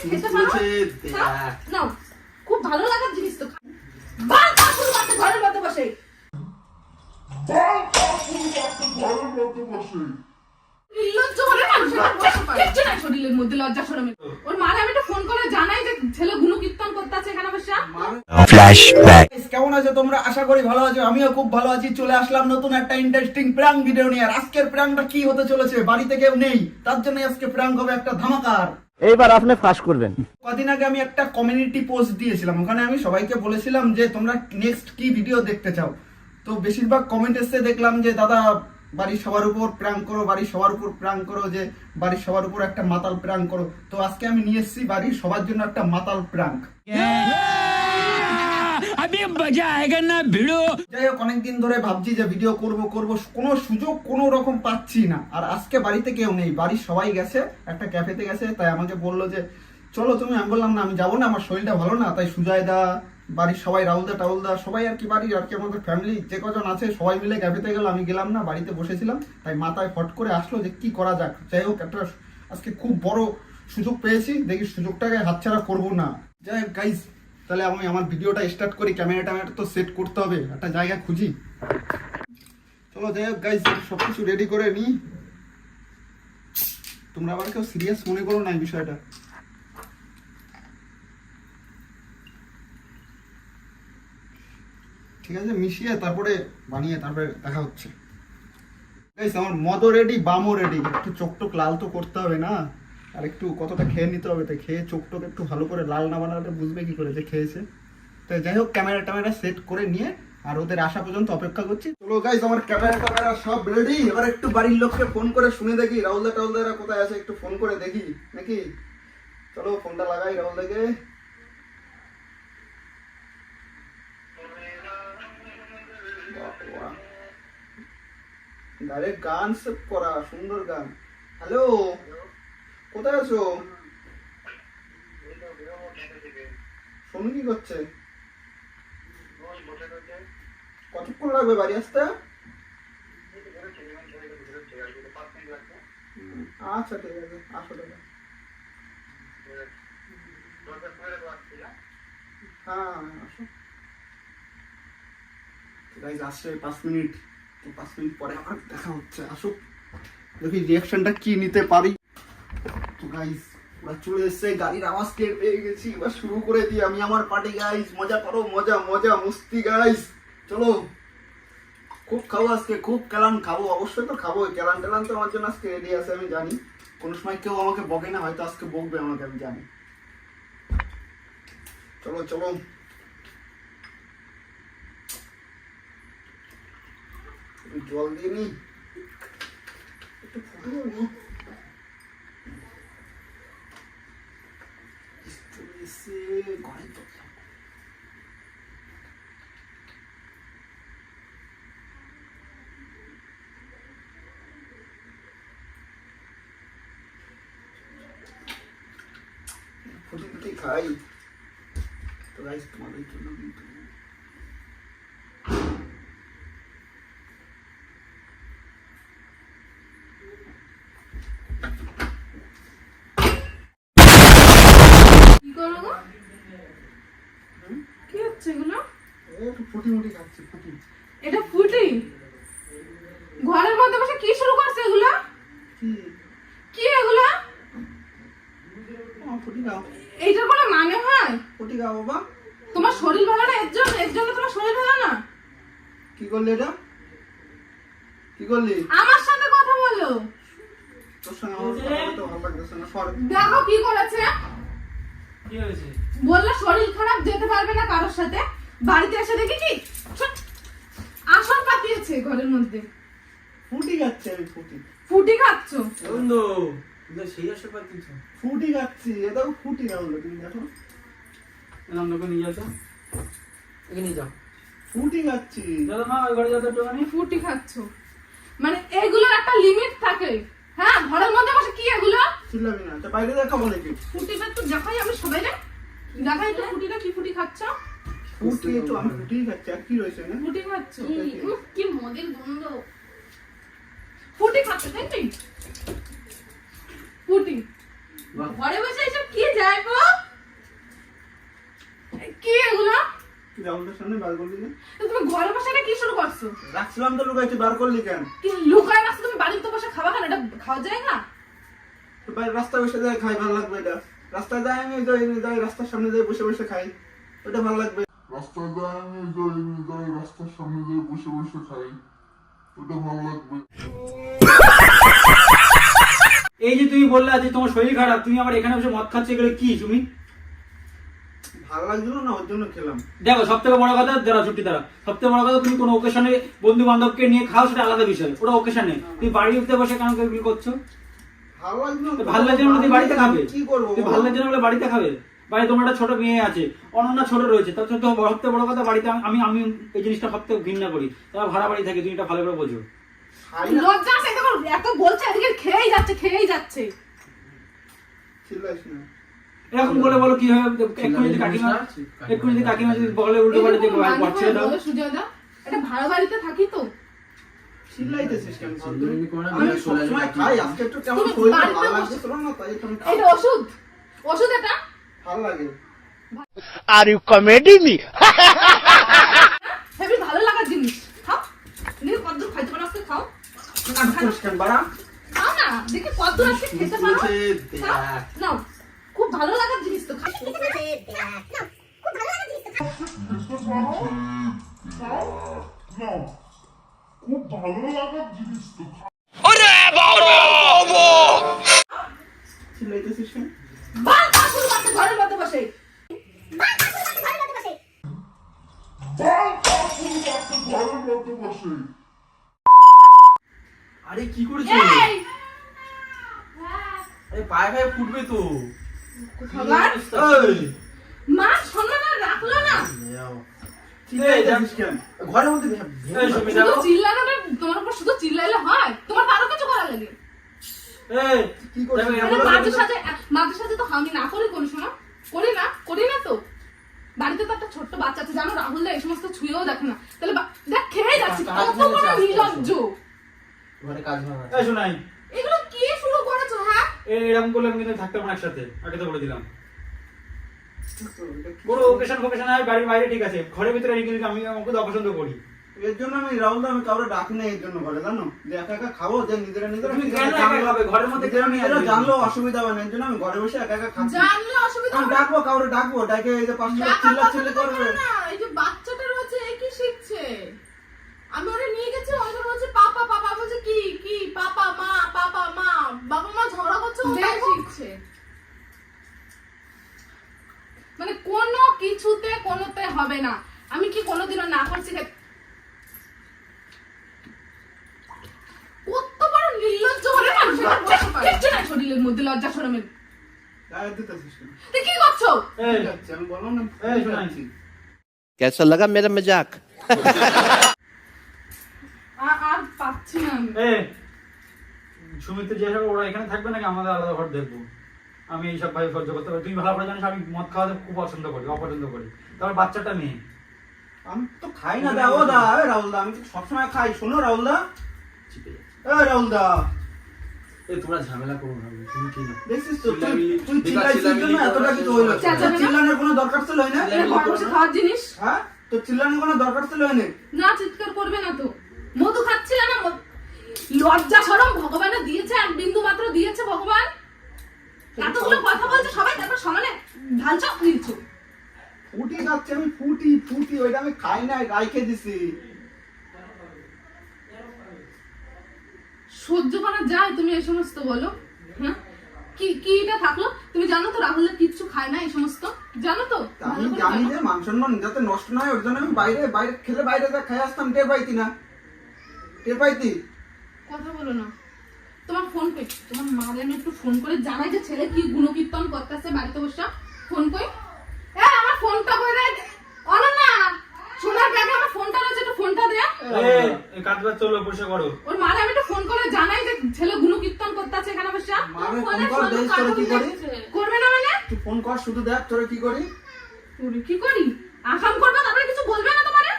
খেতে পারো নাও, খুব ভালো লাগার জিনিস তো। বাল কাকুর বাচ্চা ঘরের মধ্যে বসে, নির্লজ্জ হলে মানুষের কিচ্ছু নাই শরীরের মধ্যে, লজ্জা শরমে। ওর মারে আমি একটা ফোন করে জানাই যে ছেলে গুলো কীর্তন করতেছে এখানে বসে। ফ্ল্যাশব্যাক। কেমন আছো তোমরা? আশা করি ভালো আছো, আমিও খুব ভালো আছি। চলে আসলাম নতুন একটা ইন্টারেস্টিং প্র্যাঙ্ক ভিডিও নিয়ে। আর আজকের প্র্যাঙ্কটা কি হতে চলেছে, বাড়িতে কেউ নেই, তার জন্য আজকে প্র্যাঙ্ক হবে একটা ধামাকার। এইবার আপনি ফাঁস করবেন। কদিন আগে আমি একটা কমিউনিটি পোস্ট দিয়েছিলাম, ওখানে আমি সবাইকে বলেছিলাম যে তোমরা নেক্সট কি ভিডিও দেখতে চাও। তো বেশিরভাগ কমেন্ট এসে দেখলাম যে দাদা বাড়ির সবার উপর প্র্যাঙ্ক করো, বাড়ির সবার উপর প্র্যাঙ্ক করো, যে বাড়ির সবার উপর একটা মাতাল প্র্যাঙ্ক করো। তো আজকে আমি নিয়ে এসেছি বাড়ির সবার জন্য একটা মাতাল প্র্যাঙ্ক। যাই হোক, অনেকদিন ধরে ভাবছি যে ভিডিও করব কোনো সুযোগ কোনো রকম পাচ্ছি না। আর আজকে বাড়িতে কেউ নেই, বাড়ির সবাই গেছে একটা ক্যাফেতে গেছে। তাই আমাকে বললো যে চলো তুমি। আমি বললাম না, আমি যাবো না, আমার শরীরটা ভালো না। তাই সুজয় দা, বাড়ির সবাই, রাহুলদা টাউলদা সবাই আর কি, বাড়ির আর কি আমাদের ফ্যামিলি যে কজন আছে সবাই মিলে ক্যাফেতে গেল। আমি গেলাম না, বাড়িতে বসেছিলাম। তাই মাথায় ফট করে আসলো যে কি করা যাক। যাই হোক, একটা আজকে খুব বড় সুযোগ পেয়েছি, দেখি সুযোগটাকে হাতছাড়া করবো না। যাই হোক গাইজ, তাহলে আমি আমার ভিডিওটা স্টার্ট করি। ক্যামেরাটা তো সেট করতে হবে, একটা জায়গা খুঁজি। চলো যাই হোক গাইজ, সবকিছু রেডি করে নিই। তোমরা আবার কেউ সিরিয়াস মনে করো না এই বিষয়টা। ঠিক আছে, মিশিয়ে তারপরে বানিয়ে তারপরে দেখা হচ্ছে। গাইজ আমার মদও রেডি, বামও রেডি। একটু চোখটোক লাল তো করতে হবে না, আর একটু কতটা খেয়ে নিতে হবে। তাই খেয়ে চোখটোক একটু ভালো করে লাল না বানালে বুঝবে কি করে যে খেয়েছে। তাই যাই হোক, ক্যামেরা সেট করে নিয়ে আর ওদের আসা পর্যন্ত অপেক্ষা করছি। চলো গাইজ, আমার ক্যামেরা সব রেডি। এবার একটু বাড়ির লোককে ফোন করে শুনে দেখি রাহুলদা টাউলদারা কোথায় আছে, একটু ফোন করে দেখি নাকি। চলো ফোনটা লাগাই রাহুলদাকে। ডাইরেক্ট গান সেভ করা, সুন্দর গান। হ্যালো, কোথায় আছো? সোনু কি করছে? কতক্ষণ লাগবে বাড়ি আসতে? আচ্ছা ঠিক আছে, আসো দাদা। হ্যাঁ আসো। গাইজ আসছে 5 মিনিট। তো 5 মিনিট পরে আবার দেখা হচ্ছে। আসো, দেখি রিয়াকশনটা কি নিতে পারি। তো গাইজ ওরা চলে এসছে, গাড়ির আওয়াজ টের পেয়ে গেছি। এবার শুরু করে দিই আমি আমার পার্টি গাইজ। মজা করো, মজা মজা মস্তি গাইজ। চলো, খুব খাবো আজকে, খুব ক্যালান খাবো। অবশ্যই তো খাবো, ক্যালান ট্যালান তো আমার জন্য আজকে রেডি আছে আমি জানি। কোনো সময় কেউ আমাকে বকে না, হয়তো আজকে বকবে আমাকে, আমি জানি। চলো চলো, জল দিয়ে নি, একটু ফুটিয়ে নি। ঘরে তো ফুটি ফুটি খাই। তো গাইস, তোমাদের জন্য কিন্তু কি হচ্ছে এগুলো? একটু ফুটি মুটি খাচ্ছি। ফুটি, এটা ফুটি ঘরের মধ্যে বসে কি শুরু করছে এগুলো? কি এগুলো? ফুটি খাও। এইটার কোনো মানে হয়? ফুটি খাও বাবা। তোমার শরীর ভালো না, এর জন্য তোমার শরীর ভালো না। কি করলি এটা? কি করলি? আমার সাথে কথা বলো। তোর সঙ্গে আমার কথা বলতে ভালো লাগতেছে না। সর। দেখো কি করেছে। কি হয়েছে? বললো শরীর খারাপ, যেতে পারবে না কারোর সাথে। বাড়িতে এসে দেখি কি আসর পাতিয়েছে ঘরের মধ্যে। ফুটি খাচ্ছি আমি, ফুটি। ফুটি খাচ্ছ? বন্ধু, তুমি সেই আসর পাচ্ছিস? ফুটি খাচ্ছি, এটাও ফুটি না বললো। তুমি দেখো, এলাম তোকে নিয়ে যাও তো, একে নিয়ে যাও। ফুটি খাচ্ছি। দাদা মা, ওই ঘরে যাও তো একটুখানি। ফুটি খাচ্ছ মানে এগুলোর একটা লিমিট থাকে। হ্যাঁ, ঘরের মধ্যে বসে কি এগুলো? চিল্লাবি না, তা বাইরে দেখা বলে কি? ফুটিটা তো দেখাই আমি সবাই রে, দেখাই তো ফুটিটা কি ফুটি খাচ্ছ। ফুটি তো আমি ফুটি খাচ্ছি, আর কি রয়েছে না? ফুটি খাচ্ছ? কি মদের গন্ধ। ফুটি খাচ্ছ তাই তুই? ফুটি ঘরে বসে এসব কি যায় গো? রাহুলদার সামনে বার করলি না? তো তুমি ঘরে বসে এটা কি শুরু করছো? রাখছিলাম তো লুকাইতে, বার করলি কেন? কি লুকায় রাখছো তুমি? বাড়িতে বসে খাওয়া কেন? এটা খাওয়া যায় না? তো বাইরে রাস্তায় বসে যাই খাই, ভালো লাগবে এটা। রাস্তায় যাই আমি যাই রাস্তার সামনে যাই বসে বসে খাই, ওটা ভালো লাগবে। রাস্তায় যাই আমি যাই রাস্তার সামনে যাই বসে বসে খাই, ওটা ভালো লাগবে। এই যে তুমি বললে যে তোমার শরীর খারাপ, তুমি আবার এখানে বসে মদ খাচ্ছ, এগুলো কি তুমি? ভালো লাগছিল না, ওর জন্য খেলাম। দেখো সব থেকে বড় কথা, যারা ছুটি তারা সব থেকে বড় কথা, তুমি কোনো ওকেশনে বন্ধু বান্ধবকে নিয়ে খাও সেটা আলাদা বিষয়, ওটা ওকেশনে। তুমি বাড়ি উঠতে বসে কেন এগুলো করছো? ভালো লাগছিল না। ভালো লাগছে না, তুমি বাড়িতে খাবে। কি করবো? তুমি ভালো লাগছে না বলে বাড়িতে খাবে? বাড়ি তোমার একটা ছোট মেয়ে আছে, অনন্যা ছোট রয়েছে, তার সব থেকে বড় কথা বাড়িতে আমি আমি এই জিনিসটা সব থেকে ঘৃণা করি। তারা ভাড়া বাড়ি থাকে, তুমি এটা ভালো করে বোঝো। খাই না। লজ্জা আছে? দেখো এত বলছে, এদিকে খেয়েই যাচ্ছে। চিল্লাইস না। এরকম বলে বলো কি হবে? এক্ষুনি যদি কাকিমা যদি বলে উল্টো পাল্টে যে ছেড়ে দাও। সুজয়দা, এটা ভাড়া বাড়িতে থাকি তো। চিল্লাইতেছিস কেন? আমি সবসময় খাই, আজকে একটু কেমন শরীরটা ভালো লাগছিল না, তাই একটু আমি খাই। এটা ওষুধ এটা ভালো লাগে। Are you comedy me? Heavy ভালো লাগার জিনিস। খাও, তুমি কতদূর খাইতে পারো আজকে? খাও আমি করিস কেন বাড়া? খাও না, দেখি কতদূর আজকে খেতে পারো। বলছে, খাও, নাও, খুব ভালো লাগার জিনিস তো। খাও। খুব ভালো লাগার জিনিস তো। চিল্লাইতেছিস কেন? বাল কাকুর বাচ্চা ঘরের মধ্যে বসে। ঘরের মধ্যে বসে আরে কি করেছো? এই আরে পায়ে পায়ে ফুটবে তো। খাবার এই, মা শোনো না, রাখলো না। চিল্লাইতেছিস কেন? ঘরের মধ্যে এই সুমি শুধু দেখো। চিল্লানোটা তোমার উপর শুধু চিল্লাইলে হয়? তোমার আরো কিছু করা লাগে। এই কি করছিস? দেখো, আরে এমন মাঝে সাথে তো আমি না করি শোনা, করি না তো। বাড়িতে তো একটা ছোট্ট বাচ্চা আছে, জানো রাহুল দা এই সমস্ত ছুঁয়েও দেখে না। তাহলে দেখ খেয়ে যাচ্ছি, কত বড় নির্লজ্জ। এই শোনাই, এগুলো কি শুরু করেছো? হ্যাঁ, এরকম করলে আমি কিন্তু থাকতে পারবো না একসাথে, আগে তো বলে দিলাম। পুরো ওকেশন হয় বাড়ির বাইরে ঠিক আছে, ঘরের ভিতরে কিন্তু আমি আমাকে তো অপছন্দ করি। এর জন্য আমি রাহুল আমি কাউরে ডাকি না, এর জন্য ঘরে জানো যে একা একা খাবো, যে নিজেরা তুমি কেন একা খাবে? ঘরের মধ্যে কেন নিয়ে আসবে? জানলেও অসুবিধা হবে না, এর জন্য আমি ঘরে বসে একা একা খাচ্ছি। জানলে অসুবিধা আমি হবে না। ডাকবো, কাউরে ডাকবো, ডাকে এই যে পাঁচটা চিল্লা করবে। না, এই যে বাচ্চাটা রয়েছে এ কি শিখছে? আমি ওরে নিয়ে গেছি, ওরা বলছে পাপা পাপা, বলছে কি পাপা মা বাবা মা ঝগড়া করছে, ওটাই শিখছে। মানে কোনো কিছুতে কোনোতে হবে না। আমি কি কোনোদিনও না করছি? কত বড় নির্লজ্জ হলে মানুষের কিচ্ছু নাই শরীরের মধ্যে, লজ্জা শরমের। গায়ে দিতেছিস কেন? তো কি করছো? এই ঠিক আছে, আমি বললাম না এই শোনাই, कैसा लगा मेरा मजाक? আর পাচ্ছি না আমি। এই সুমিত্র যে সব ওরা এখানে থাকবে নাকি আমাদের আলাদা ঘর দেখবো? আমি এইসব ভাই সহ্য করতে পারি। তুমি ভালো করে জানিস আমি মদ খাওয়াতে খুব অপছন্দ করি। তারপর বাচ্চাটা মেয়ে। আমি তো খাই না দা, ও দা, রাহুল দা, আমি তো সবসময় খাই। শোনো রাহুল দা, রাহুল দা, তোমরা ঝামেলা করো না, তুমি কি না দেখছিস তো তুই চিল্লাইছিস জন্য এতটা কিছু হইলো। চেঁচাবে না? চিল্লানোর কোনো দরকার ছিল না? এটা ঘরে বসে খাওয়ার জিনিস। হ্যাঁ, তো চিল্লানোর কোনো দরকার ছিল না? না, চিৎকার করবে না তো। মধু খাচ্ছিল না? লজ্জা শরম ভগবানের দিয়েছে, এক বিন্দু মাত্র দিয়েছে ভগবান। এতগুলো কথা বলছে সবাই, তারপর সমানে ঢালছ নিচ্ছ। ফুটি খাচ্ছি আমি, ফুটি, ওইটা আমি খাই না, রাইখে দিছি। সহ্য করা যায় তুমি এই সমস্ত বলো? হ্যাঁ, কি এটা থাকলো? তুমি জানো তো রাহুলের কিচ্ছু খায় না এই সমস্ত, জানো তো? আমি জানি যে মান সম্মান যাতে নষ্ট না হয়, ওর জন্য আমি বাইরে খেলে বাইরে যা খাই আসতাম, টের পাইতি না? টের পাইতি? কথা বলো না। তোমার ফোন কই? তোমার মারে আমি একটু ফোন করে জানাই যে ছেলে কি গুণকীর্তন করতেছে বাড়িতে বসে। ফোন কই? আমার ফোনটা কই রে? অনন্যা, সোনার ব্যাগে আমার ফোনটা রয়েছে, একটু ফোনটা দে। এই কাজবাজ চলো, বসে করো। ওর মারে আমি একটু ফোন করে জানাই যে ছেলে গুণকীর্তন করতেছে এখানে বসে। মারে ফোন কর, দেখ তোরে কি করি। করবে না মানে? তুই ফোন কর, শুধু দেখ তোরে কি করি। তোরে কি করি? আকাম করবে, তারপরে কিছু বলবে না তোমারে?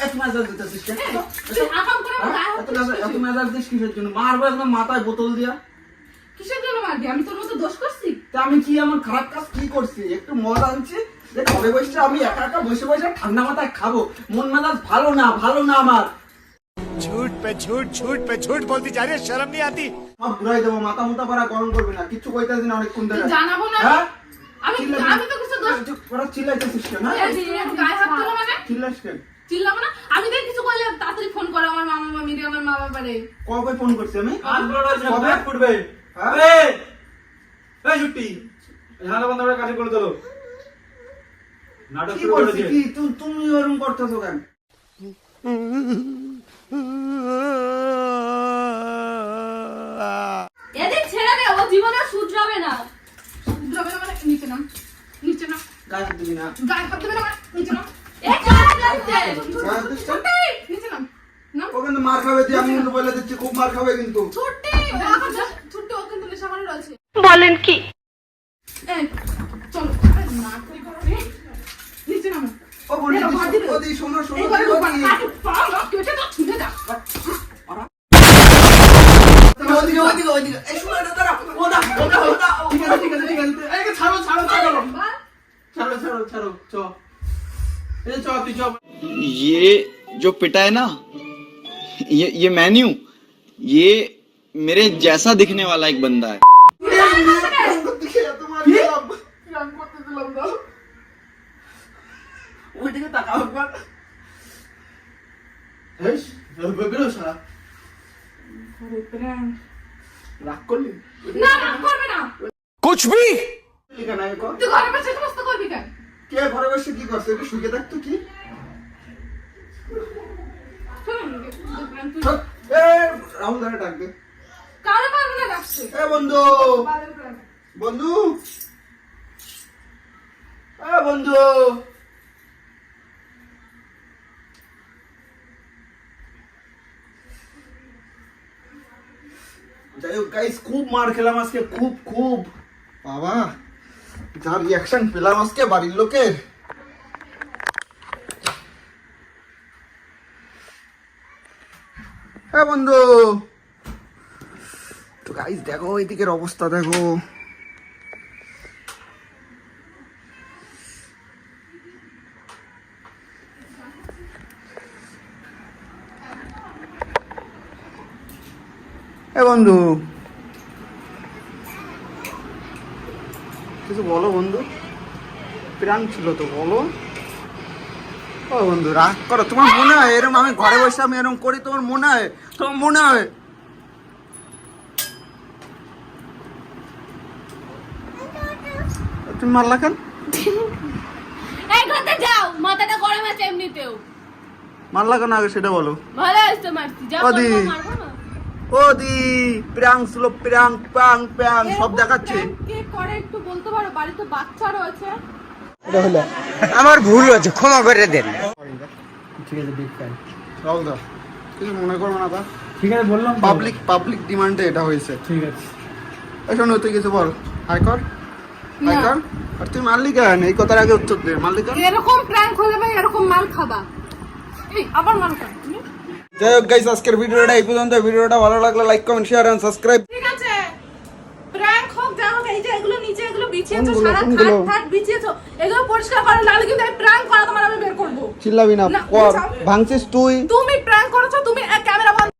এত মেজাজ দিতেছিস কেন? তুই আকাম করে আমার গায়ে হাত দিচ্ছিস এত কিসের? মেজাজ দিস কিসের জন্য? মারবো একদম মাথায় বোতল দিয়া। কিসের জন্য মারবি? আমি তোর মতো দোষ করছি? তা আমি কি এমন খারাপ কাজ কি করছি? একটু মদ আনছি, যে ঘরে বসে আমি একা একা বসে বসে ঠান্ডা মাথায় খাবো, মন মেজাজ ভালো না আমার। झूठ पे झूठ बोलती जा रही है, शर्म नहीं आती? আমার ঘুরাই দেবো, মাথা মুতা করা গরম করবি না, কিচ্ছু কইতাছি না অনেকক্ষণ ধরে। জানাবো না হ্যাঁ? আমি তো কিছু দোষ ওরা চিল্লাইতেছিস কেন? হ্যাঁ? গায়ে হাত তোলা মানে চিল্লাস কেন? চিল্লাবো না, আমি তো কিছু করলে তাড়াতাড়ি ফোন করো আমার মামা মামিরে, আমার মা বাবারে। কবে ফোন করছি আমি? আজ বড় আছে কবে? ব্যাগ ফুটবে। হ্যাঁ? এই জুটি ঝামেলা বন্ধ করে কাছে করে তোলো। নাটক কি শুরু করছি করেছে। কি তুমি ওরকম করতেছো কেন? এদের ছেড়ে দে, ও জীবনে শুধরাবে না। শুধরাবে না মানে নিচে নাম, নিচে নাম, গায়ে হাত দিবি না। গায়ে হাত দেবে না মানে নিচে নাম, এ কাজ করছে। গায়ে হাত দিস না? নিচে নাম, নাম। ও কিন্তু মার খাবে, তুই আমি কিন্তু বলে দিচ্ছি, খুব মার খাবে কিন্তু। ছুটি ছুটি, ও কিন্তু নেশা করে রয়েছে। বলেন কি? এই চলো, আরে না কই করো রে, নিচে নাম। ও বলি এরকম হাত দিবে। ওদি শোনো এই করে ওদি কাটু পা লক কেটে দাও, ছুটে দাও। ওদিকে এই শোনো এটা দাঁড়া ওদা ঠিক আছে এই ছাড়ো চ এই চ তুই চ। ये जो पिटा है ना, ये मैं नहीं हूँ, ये मेरे जैसा दिखने वाला एक बंदा है। ওইদিকে তাকাও একবার। এই বেরো সারা আরে প্রাণ রাগ করলি? না না করবে না, कुछ भी কেন আগে কর? তুই ঘরে বসে সমস্ত করবি কেন? কে ঘরে বসে কি করছে? একটু শুয়ে থাকতো কি? তুই এ রাহুল ধরে ডাক দে। কারো পারবে না ডাকছে এ বন্ধু বালের প্রাণ। বন্ধু এ বন্ধু যাই হোক গাইস, খুব মার খেলাম আজকে, খুব বাবা যা রিয়াকশন পেলাম আজকে বাড়ির লোকের। হ্যাঁ বন্ধু, তো গাইস দেখো এইদিকের অবস্থা দেখো। বন্ধু কিছু বলো বন্ধু, প্রাণ ছিল তো বলো। ও বন্ধু রাগ করো, তোমার মনে হয় এরকম আমি ঘরে বসে আমি এরকম করি? তোমার মনে হয় তুমি মারলা কেন? এই ঘরতে যাও, মাথাটা গরম আছে এমনিতেও। মারলা কেন আগে সেটা বলো। ভালো হইছে মারছি, যা ওদি। করবো মারবো না। ওদি প্রাং ছিল, প্রাং সব দেখাচ্ছে। কে করে একটু বলতে পারো? বাড়িতে বাচ্চা রয়েছে। আমার ভুল হয়েছে, ক্ষমা করে দেন। ঠিক আছে বিগ ফ্যান। রাহুল দা কিছু মনে করো না, ঠিক আছে বললাম তো। পাবলিক ডিমান্ডে এটা হয়েছে। ঠিক আছে। শোনো তুই কিছু বল, হাই কর। আর তুই মারলি কেন? এই কথার আগে উত্তর দে, মারলি কেন? এরকম প্র্যাঙ্ক হলে ভাই এরকম মাল খাবা। এই আবার মাল খাবা তুমি? যাই হোক গাইস, আজকের ভিডিওটা এই পর্যন্ত। ভিডিওটা ভালো লাগলে like comment share and subscribe. ঠিক আছে, প্র্যাঙ্ক হোক যা হোক, এই যে এগুলো নিচে এগুলো বিছিয়েছো, কোনগুলো, সারা কোনগুলো? খাট বিছিয়েছো, এগুলো পরিষ্কার করো, নাহলে কিন্তু এই প্র্যাঙ্ক করা তোমার আমি বের করবো। চিল্লাবি না, না, কর। যাও। ভাঙছিস তুই। তুমি প্র্যাঙ্ক করেছো, তুমি ক্যামেরা বন্ধ